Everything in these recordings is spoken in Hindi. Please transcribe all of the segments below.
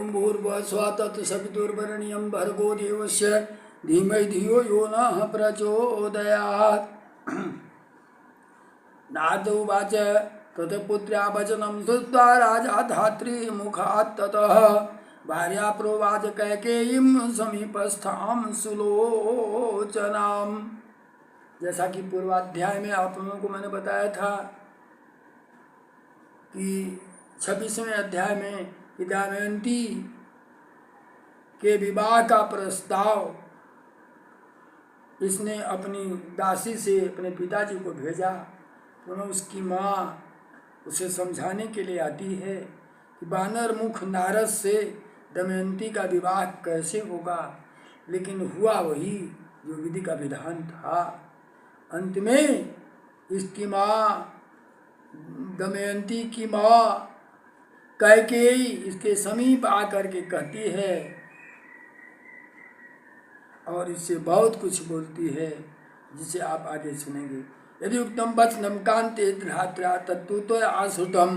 भूर्भुवस्सुः तत्सवितुर्वरेण्यं भर्गो देवस्य धीमहि धियो यो नः प्रचोदयात्। नारद उवाच ततः वचनं श्रुत्वा राजा धात्री मुखात् ततः भार्या प्रोवाच कैकेयीं समीपस्थां सुलोचनाम्। जैसा कि पूर्वाध्याय में आप लोगों को मैंने बताया था कि 26वें अध्याय में दमयंती के विवाह का प्रस्ताव इसने अपनी दासी से अपने पिताजी को भेजा। पुनः उसकी माँ उसे समझाने के लिए आती है कि वानर मुख नारद से दमयंती का विवाह कैसे होगा, लेकिन हुआ वही जो विधि का विधान था। अंत में इसकी माँ दमयंती की माँ कैकेयी इसके समीप आकर के कहती है और इससे बहुत कुछ बोलती है, जिसे आप आगे सुनेंगे। यदि उक्तम वचनम कांते धृतराष्ट्रा तत्तु आश्रुतम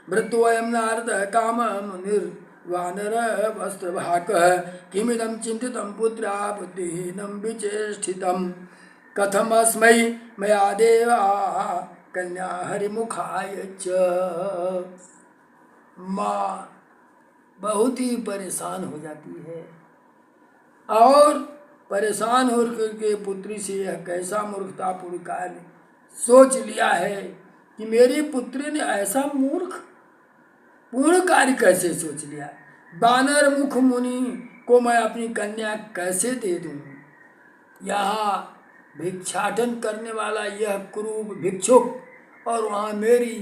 मृत्युअयं नारद काम मुनिर्वानर वस्त्रभाकः किमिदं चिंतितं पुत्रा बुद्धिहीनं विचेष्टितं कथमस्मै मया देवा कन्या हरिमुखाय च। माँ बहुत ही परेशान हो जाती है और परेशान होकर के पुत्री से यह कैसा मूर्खतापूर्ण कार्य सोच लिया है कि मेरी पुत्री ने ऐसा मूर्खपूर्ण कार्य कैसे सोच लिया। वानर मुख मुनि को मैं अपनी कन्या कैसे दे दूँ। यहाँ भिक्षाटन करने वाला यह कुरूप भिक्षुक और वहाँ मेरी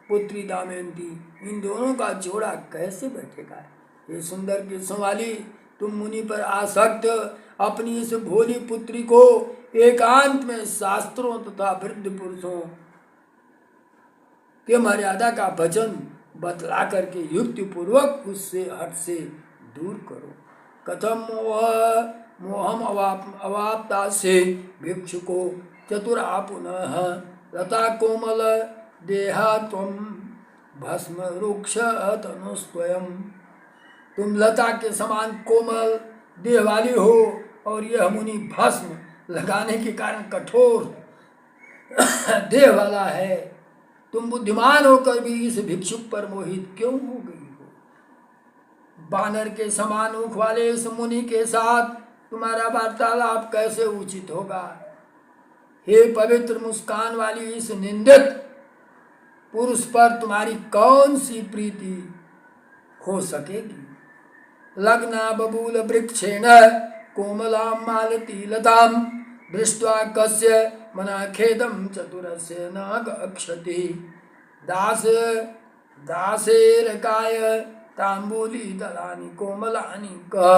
पुत्री दमयंती, इन दोनों का जोड़ा कैसे बैठेगा। ये सुंदर की संवाली, तुम मुनि पर आसक्त अपनी इस भोली पुत्री को एकांत में शास्त्रों तथा वृद्ध पुरुषों के मर्यादा का वचन बतला करके युक्ति पूर्वक उससे हट से दूर करो। कथम मोहम अवाप्ता से भिक्षुको चतुरा पुनः लता कोमल देहा तुम भस्म रुक्ष तनुस्वयं। तुम लता के समान कोमल देह वाली हो और यह मुनि भस्म लगाने के कारण कठोर देह वाला है। तुम बुद्धिमान होकर भी इस भिक्षुक पर मोहित क्यों हो गई हो। बानर के समान मुख वाले इस मुनि के साथ तुम्हारा वार्तालाप कैसे उचित होगा। हे पवित्र मुस्कान वाली इस निंदित पुरुष पर तुम्हारी कौन सी प्रीति हो सकेगी। लग्ना बबूल वृक्षेण कोमलां मालती लतां दृष्ट्वा कस्य मना खेदं चतुरस्य न गक्षति। दासेरकाय तांबूली दलानि कोमलानि कः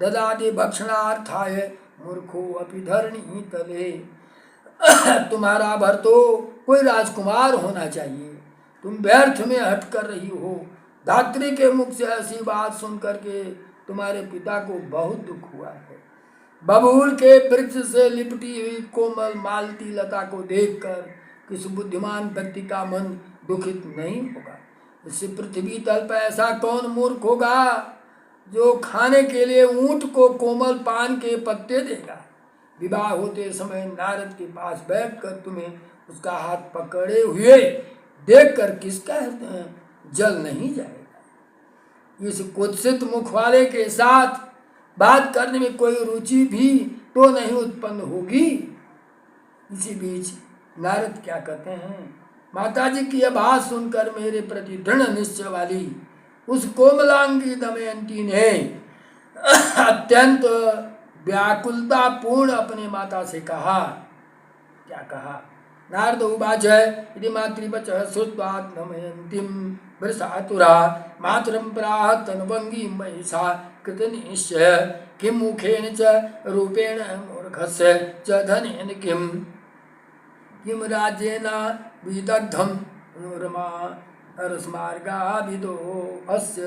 ददाति भक्षणार्थाय मूर्खो अपि धरणी तले। तुम्हारा भर तो कोई राजकुमार होना चाहिए, तुम व्यर्थ में हट कर रही हो। धात्री के मुख से ऐसी बात सुन करके तुम्हारे पिता को बहुत दुख हुआ है। बबूल के वृक्ष से लिपटी हुई कोमल मालती लता को देखकर किसी बुद्धिमान व्यक्ति का मन दुखित नहीं होगा। इस पृथ्वी तल पर ऐसा कौन मूर्ख होगा जो खाने के लिए ऊंट को कोमल पान के पत्ते देगा। विवाह होते समय नारद के पास बैठकर तुम्हें उसका हाथ पकड़े हुए देखकर किसका जल नहीं जाएगा। इस कुत्सित मुख वाले के साथ बात करने में कोई रुचि भी तो नहीं उत्पन्न होगी। इसी बीच नारद क्या कहते हैं, माताजी की यह बात सुनकर मेरे प्रति दृढ़ निश्चय वाली उस कोमलांगी दमयंती ने अत्यंत व्याकुलता पूर्ण अपने माता से कहा। क्या कहा। नारद उवाच यदि मातृवचः श्रुत्वा दमयन्तीं वृषातुरा मातरं प्राह तनुभंगी महिषा कृतनिश्चय किं मुखेन च रूपेण मूर्खस्य च धनेन किं राज्येन विदग्धं मनोरमा रसमार्गाभिदो अस्य।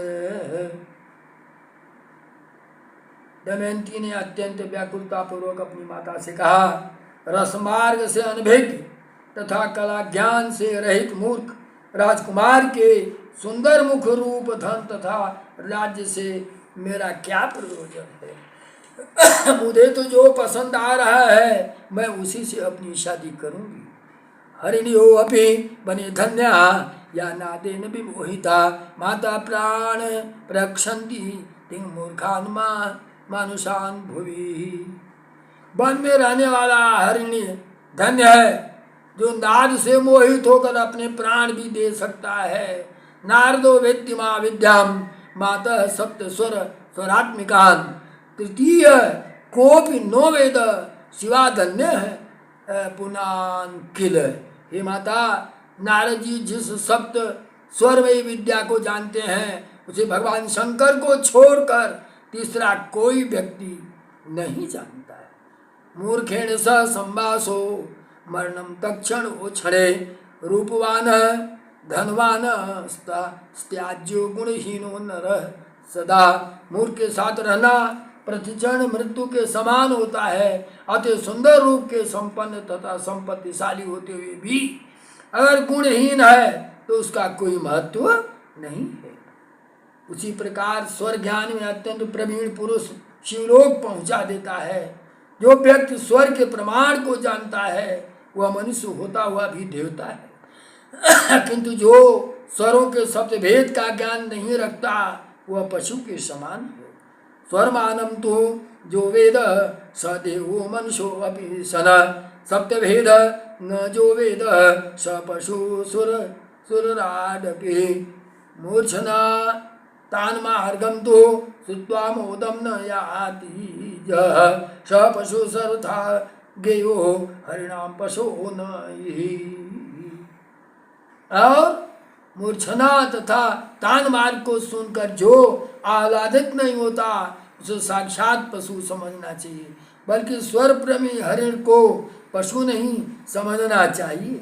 दमयंती ने अत्यंत व्याकुलता पूर्वक अपनी माता से कहा, रसमार्ग से अनभिज्ञ तथा कला ज्ञान से रहित मूर्ख राजकुमार के सुंदर मुख रूप धन तथा राज्य से मेरा क्या प्रयोजन है। मुझे तो जो पसंद आ रहा है मैं उसी से अपनी शादी करूंगी। हरिण्यो अपि बने धन्या या नादेन विमोहिता माता प्राण प्रक्षन्ति तिंग मूर्खान मानुषान भुवि। वन में रहने वाला हरिणी धन्य है जो नाद से मोहित होकर अपने प्राण भी दे सकता है। नारदो वेत्ति मां विद्याम मातः सप्त स्वर स्वरात्मिकान तृतीय कोपि नो वेद शिवा धन्य है पुनान किल। हे माता, नारद जी जिस सप्त स्वरमयी विद्या को जानते हैं उसे भगवान शंकर को छोड़कर तीसरा कोई व्यक्ति नहीं जानता है। मूर्खेण स संवासो मरणम तक्षण ओ क्षणे रूपवान धनवान त्याज्यो गुणहीनो नर सदा। मूर्ख के साथ रहना प्रतिक्षण मृत्यु के समान होता है। अति सुंदर रूप के संपन्न तथा संपत्तिशाली होते हुए भी अगर गुणहीन है तो उसका कोई महत्व नहीं है। उसी प्रकार स्वर ज्ञान में अत्यंत प्रवीण पुरुष शिवलोक पहुंचा देता है। जो व्यक्ति स्वर के प्रमाण को जानता है वह मनुष्य होता हुआ भी देवता है, किंतु जो स्वरों के शब्द भेद का ज्ञान नहीं रखता वह पशु के समान है। स्वरमानम तो जो वेद स देवो मनुष्यो अपि सन सप्तभेद न जो वेद स पशु सुर सुरराडपि मूर्छना तान मार्गम तो श्रुत्वा मोदम न याति स पशु सर्वथा गेयो हरिणाम पशु नहि। और मूर्छना तथा तान मार्ग को सुनकर जो आह्लादित नहीं होता उसे साक्षात पशु समझना चाहिए, बल्कि स्वर प्रेमी हरिण को पशु नहीं समझना चाहिए।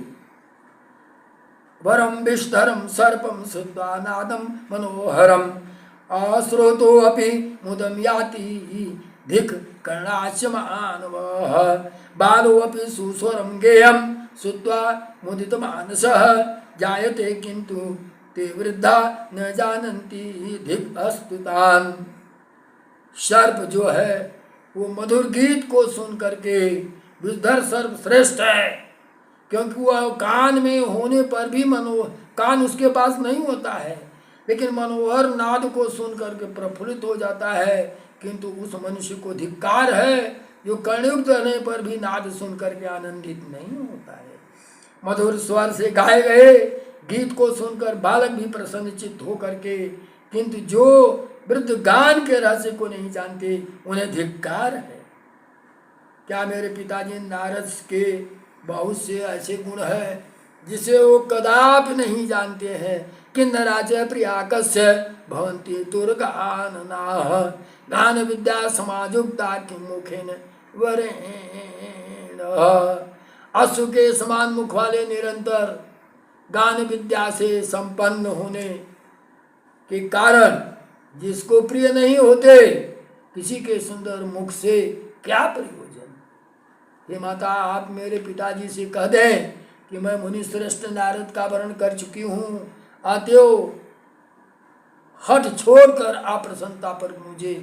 वरम विष्धरम सर्पम श्रुत्वा नादम मनोहरम अश्रोतो अपि मुदम याति धिक कर्णाच मानवः बालो अपि सुस्वरम गेयम श्रुत्वा मुदित मानसः जायते किंतु ते वृद्धा न जानन्ति धिक अस्तुतान। सर्प जो है वो मधुर गीत को सुन करके विषधर सर्प श्रेष्ठ है, क्योंकि वह कान में होने पर भी कान उसके पास नहीं होता है, लेकिन मनोहर नाद को सुन करके प्रफुल्लित हो जाता है। किंतु उस मनुष्य को धिक्कार है जो कर्णयुक्त रहने पर भी नाद सुन करके आनंदित नहीं होता है। मधुर स्वर से गाए गए गीत को सुनकर बालक भी प्रसन्नचित्त हो करके, किंतु जो वृद्ध गान के रहस्य को नहीं जानते उन्हें धिक्कार है। क्या मेरे पिताजी नारद के बहुत से ऐसे गुण हैं जिसे वो कदापि नहीं जानते हैं। किन्नराच प्रियाकस्य भवन्ति तुर्गाननाः गान विद्या समाजुक्ता किं मुखेन वरेण। अश्व के समान मुख वाले निरंतर गान विद्या से संपन्न होने के कारण जिसको प्रिय नहीं होते, किसी के सुंदर मुख से क्या प्रयोजन। हे माता, आप मेरे पिताजी से कह दें कि मैं मुनि श्रेष्ठ नारद का वर्ण कर चुकी हूँ, अतएव हठ छोड़कर अप्रसन्नता पर मुझे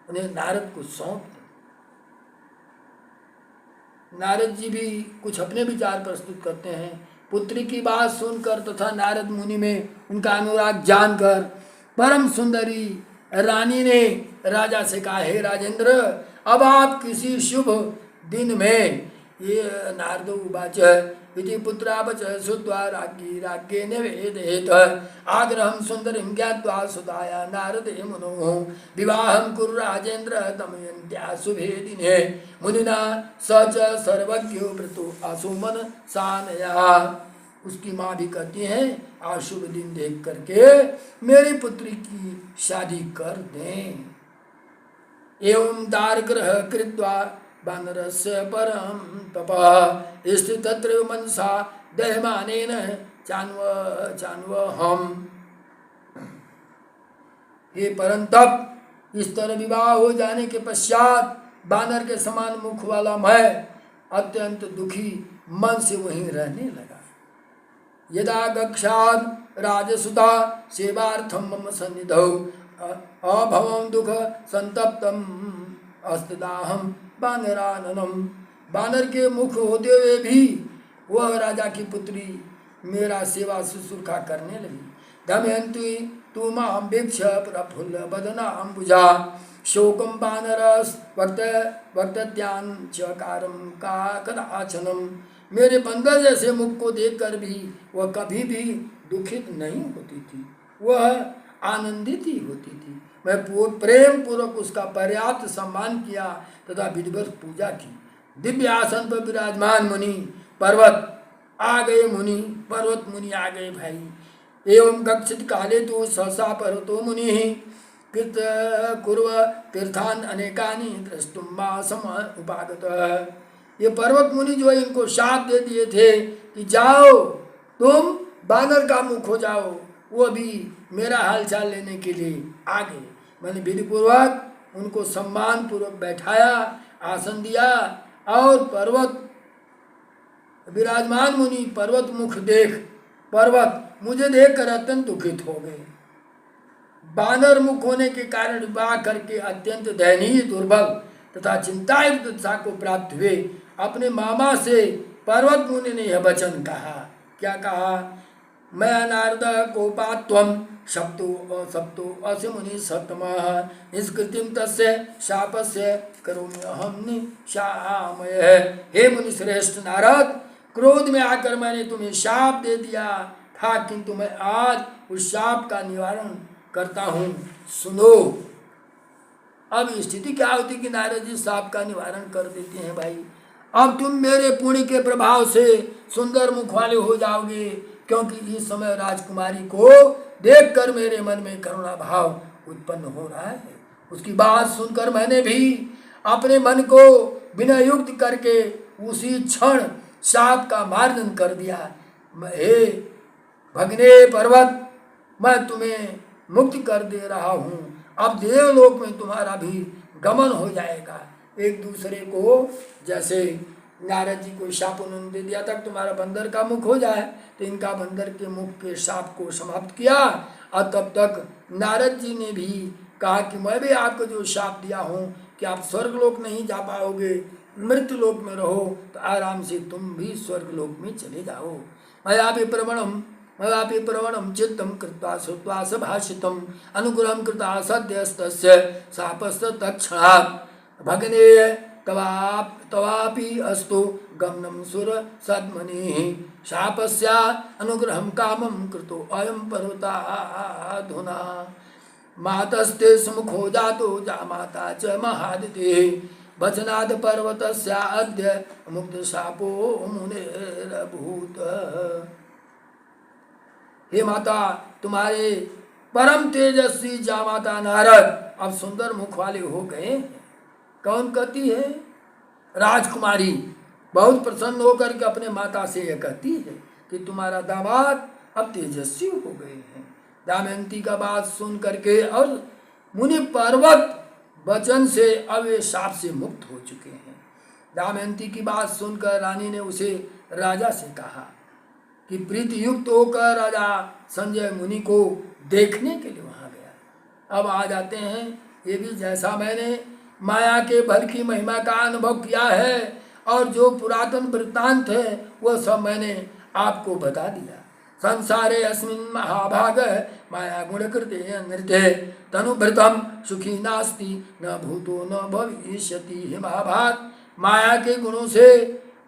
उन्हें नारद को सौंप दें। नारद जी भी कुछ अपने विचार प्रस्तुत करते हैं। पुत्री की बात सुनकर तथा नारद मुनि में उनका अनुराग जानकर परम सुंदरी रानी ने राजा से कहा, हे राजेंद्र, अब आप किसी शुभ दिन में ये नारदो उवाच इति पुत्रावच श्रुत्वा राज्ञी राज्ञे निवेदयेत् आग्रहं सुंदरीं ज्ञात्वा सुताया नारदे मुनो विवाहं कुरु राजेन्द्र दमयन्त्या शुभे दिने मुनिना स च सर्वज्ञो वृतो आसुमन सानया। उसकी माँ भी कहती हैं, आज शुभ दिन देख करके मेरी पुत्री की शादी कर दें। एवं दारग्रह कृत्वा वानरस्य परम तपः स्थितत्र मनसा दह्यमानेन चान्वहम्। हे परंतप, इस तरह विवाह हो जाने के पश्चात बानर के समान मुख वाला मैं अत्यंत दुखी मन से वहीं रहने लगा। यदा गक्षाद राजसुता सेवार्थम मम सन्निधौ अभवं दुख संतप्तम अस्तिदाहम बानराननम। बानर के मुख होते हुए भी वह राजा की पुत्री मेरा सेवा शुश्रूषा करने लगी। दमयंती तू माम वीक्ष प्रफुल्ल बदना अम्बुजा शोकम बानरस वर्तत्यान चकारम का कदाचनम। मेरे बंदर जैसे मुख को देखकर भी वह कभी भी दुखित नहीं होती थी, वह आनंदित ही होती थी। मैं प्रेम पूर्वक उसका पर्याप्त सम्मान किया तथा विधिवत पूजा की। दिव्य आसन पर विराजमान मुनि पर्वत आ गए, पर्वत मुनि आ गए भाई। एवं गच्छित काले तो सहसा पर्वतो मुनि कृत कुर्व तीर्थान अनेकानि द्रष्टुम मासम उपागत। ये पर्वत मुनि जो इनको शाप दे दिए थे कि जाओ तुम बानर का मुख हो जाओ, वो भी मेरा हालचाल लेने के लिए आ गए। मैंने विधि पूर्वक उनको सम्मान पूर्वक बैठाया, आसन दिया और पर्वत विराजमान मुनि पर्वत मुख देख पर्वत मुझे देखकर अत्यंत दुखित हो गए। बानर मुख होने के कारण विवाह करके अत्यंत दयनीय, दुर्बल तथा चिंतायुक्त दशा को प्राप्त हुए। अपने मामा से पर्वत मुनि ने यह वचन कहा। क्या कहा? मैं नारद कोपात्वम सप्तो अस्य मुनि सप्तमः निष्कृतिम तस्य शापस्य करोमि अहम निशामय। हे मुनि श्रेष्ठ नारद, क्रोध में आकर मैंने तुम्हें शाप दे दिया था, किंतु मैं आज उस शाप का निवारण करता हूँ। सुनो, अब स्थिति क्या होती कि नारद जी शाप का निवारण कर देते हैं। भाई अब तुम मेरे पुण्य के प्रभाव से सुंदर मुख वाले हो जाओगे, क्योंकि इस समय राजकुमारी को देखकर मेरे मन में करुणा भाव उत्पन्न हो रहा है। उसकी बात सुनकर मैंने भी अपने मन को विनय युक्त करके उसी क्षण शाप का मार्जन कर दिया। हे भगने पर्वत, मैं तुम्हें मुक्त कर दे रहा हूँ। अब देवलोक में तुम्हारा भी गमन हो जाएगा। एक दूसरे को जैसे नारद जी को शाप उन्होंने दे दिया था तुम्हारा बंदर का मुख हो जाए, तो इनका बंदर के मुख के शाप को समाप्त किया। और तब तक नारद जी ने भी कहा कि मैं भी आपको जो शाप दिया हूँ कि आप स्वर्गलोक नहीं जा पाओगे, मृत्यु लोक में रहो, तो आराम से तुम भी स्वर्गलोक में चले जाओ। मयापि प्रवणम चित्तम कृत्वा श्रुत्वा स भाषितम अनुग्रहं कृता सद्यस्तस्य शापस्य तत्क्षणात् भगने तवापि अस्तु गमनं सुर सद्मनि शापस्या अनुग्रहं कामं कृतो अयं पर्वताधुना मातस्ते सुमुखो जातो जामाता च महादिते वचनाद पर्वतस्या अद्य मुक्त शापो मुनेरभूत। हे माता, तुम्हारे परम तेजस्वी जामाता नारद अब सुंदर मुख वाले हो गए। कौन कहती है? राजकुमारी बहुत प्रसन्न होकर के अपने माता से यह कहती है कि तुम्हारा दामाद अब तेजस्वी हो गए हैं। दमयंती का बात सुन करके और मुनि पर्वत वचन से अब ये शाप से मुक्त हो चुके हैं। दमयंती की बात सुनकर रानी ने उसे राजा से कहा कि प्रीति युक्त होकर राजा संजय मुनि को देखने के लिए वहाँ गया। अब आ जाते हैं, ये भी जैसा मैंने माया के बल की महिमा का अनुभव किया है और जो पुरातन वृत्तांत है वह सब मैंने आपको बता दिया। संसारे अस्मिन् महाभाग माया गुणकृते नृत्य तनुभृतम सुखी नास्ति न भूतो न भविष्यति। हे महाभाग, माया के गुणों से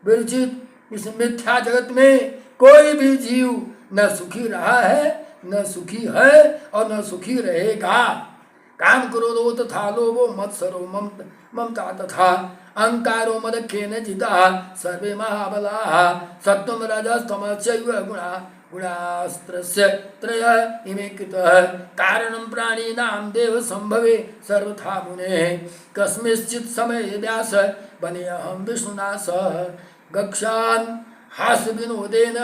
विरचित इस मिथ्या जगत में कोई भी जीव न सुखी रहा है, न सुखी है और न सुखी रहेगा। काम क्रोधो तथा लोभो मत्सरो ममता तथा अहंकारो मदख्येन जिता सर्वे महाबलाः सत्त्वं रजस्तमश्चैव गुणास्त्रस्य त्रय इमे कृतः कारणं प्राणिनां देव संभवे सर्वथा मुने कस्मिंश्चित् समये व्यास बने अहं विष्णुना सह गक्षान् हास्य विनोदेन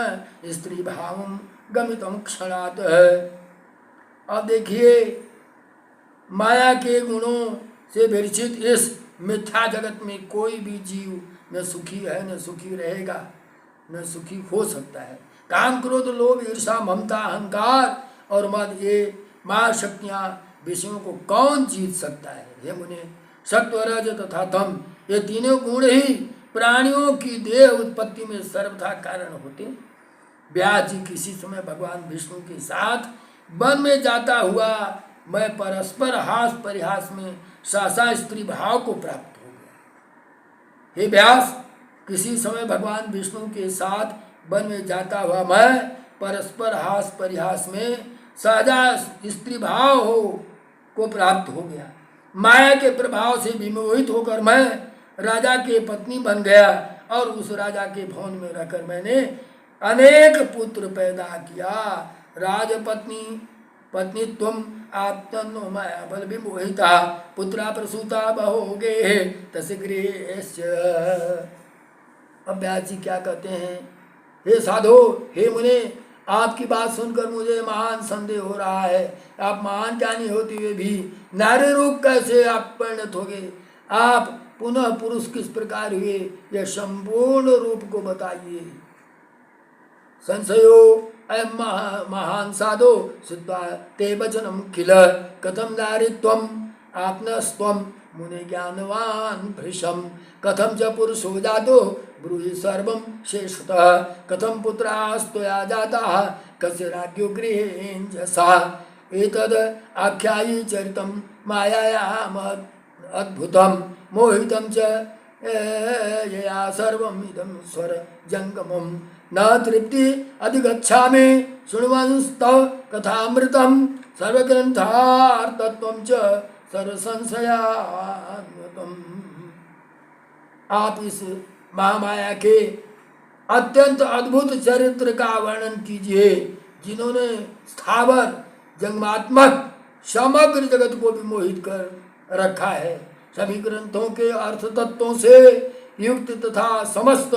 स्त्री भावं गमितम क्षणात्। अब देखिए, माया के गुणों से विरचित इस मिथ्या जगत में कोई भी जीव न सुखी है, न सुखी रहेगा, न सुखी हो सकता है। काम, क्रोध, लोभ, ईर्षा, ममता, अहंकार और मद, ये मार शक्तियाँ विषयों को कौन जीत सकता है? हे मुने, सत्व, रज तथा तम, ये तीनों गुण ही प्राणियों की देह उत्पत्ति में सर्वथा कारण होते। व्यास जी किसी समय भगवान विष्णु के साथ वन में जाता हुआ मैं परस्पर हास परिहास में सहसा स्त्री भाव को प्राप्त हो गया। हे व्यास, किसी समय भगवान विष्णु के साथ वन में जाता हुआ मैं परस्पर हास परिहास में सहजा स्त्री भाव को प्राप्त हो गया। माया के प्रभाव से विमोहित होकर मैं राजा के पत्नी बन गया और उस राजा के भवन में रहकर मैंने अनेक पुत्र पैदा किया। राजपत्नी पत्नी तुम आप तन्नो माया बल विमोहिता, पुत्रा प्रसूता बहोगे तस्गृहश्च। अब व्यास जी क्या कहते हैं? हे साधो, हे मुने, आपकी बात सुनकर मुझे महान संदेह हो रहा है। आप महान ज्ञानी होते हुए भी नारी रूप कैसे आप परिणत होगे? आप पुनः पुरुष किस प्रकार हुए, यह संपूर्ण रूप को बताइए। संशयो अयं महान साधो सिद्धा ते वचनम किल, कथम नारीत्वम आपनस्त्वम मुने ज्ञानवान भृशम, कथम च पुरुषो जातो ब्रूहि सर्वं शेषतः, कथम पुत्रास्त्वया जाताः कस्य राज्ञो गृहेऽञ्जसा। एतद् आख्यायि चरितं मायायाम् अद्भुतं मोहितं च यया सर्वम् इदं स्वर जंगमं, न तृप्ति अधिगच्छामि शृण्वंस्तव कथामृतं, सर्वग्रंथार्थत्वं च सर्वसंशयान्वितम्। आप इस महामाया के अत्यंत अद्भुत चरित्र का वर्णन कीजिए, जिन्होंने स्थावर जंगमात्मक समग्र जगत को भी मोहित कर रखा है। सभी ग्रंथों के अर्थ तत्वों से युक्त तथा समस्त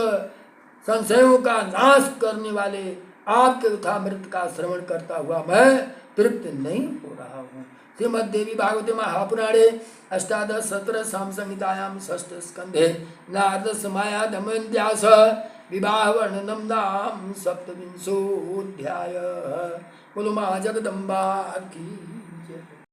संशयों का नाश करने वाले आपके कथामृत का श्रवण करता हुआ मैं तृप्त नहीं हो रहा हूँ। श्रीमद्देवी भागवते महापुराणे अष्टादश सत्र साम संहितायां षष्ठ स्कंधे नारद माया दमयन्त्यास विवाह वर्णनम नाम सप्तविंशोऽध्यायः। बोलो माँ जगदम्बा की जय।